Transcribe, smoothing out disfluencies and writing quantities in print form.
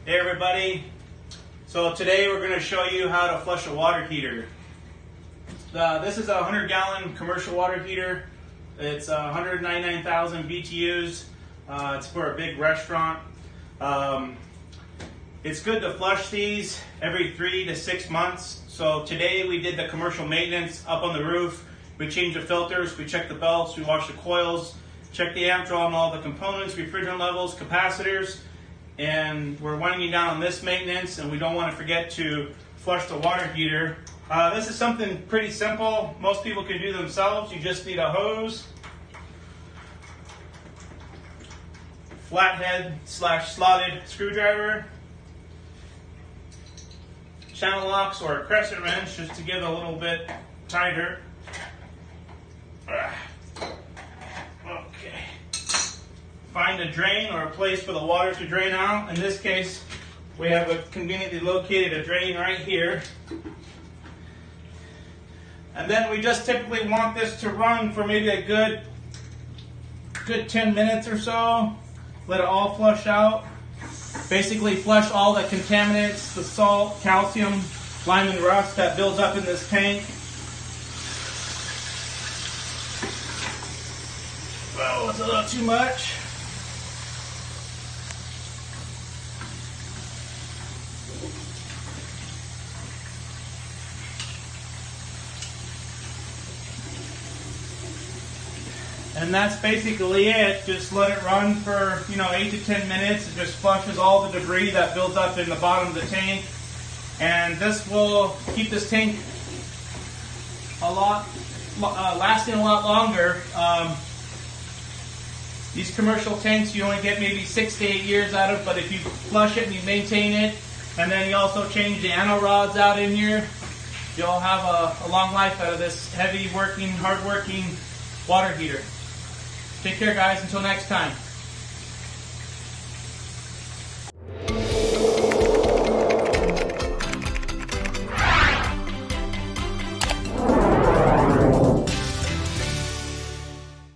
Hey everybody, so today we're going to show you how to flush a water heater. This is a 100-gallon commercial water heater. It's 199,000 BTUs. It's for a big restaurant. It's good to flush these every 3 to 6 months. So today we did the commercial maintenance up on the roof. We changed the filters, we checked the belts, we washed the coils, checked the amp draw and all the components, refrigerant levels, capacitors. And we're winding down on this maintenance, and we don't want to forget to flush the water heater. This is something pretty simple. Most people can do themselves. You just need a hose, flathead / slotted screwdriver, channel locks or a crescent wrench just to give it a little bit tighter. Okay. Find a drain or a place for the water to drain out. In this case, we have a conveniently located a drain right here. And then we just typically want this to run for maybe a good 10 minutes or so. Let it all flush out. Basically flush all the contaminants, the salt, calcium, lime, and rust that builds up in this tank. Oh, it's a little too much. And that's basically it. Just let it run for 8 to 10 minutes. It just flushes all the debris that builds up in the bottom of the tank. And this will keep this tank lasting a lot longer. These commercial tanks you only get maybe 6 to 8 years out of, but if you flush it and you maintain it, and then you also change the anno rods out in here, you'll have a long life out of this heavy working, hard working water heater. Take care, guys. Until next time.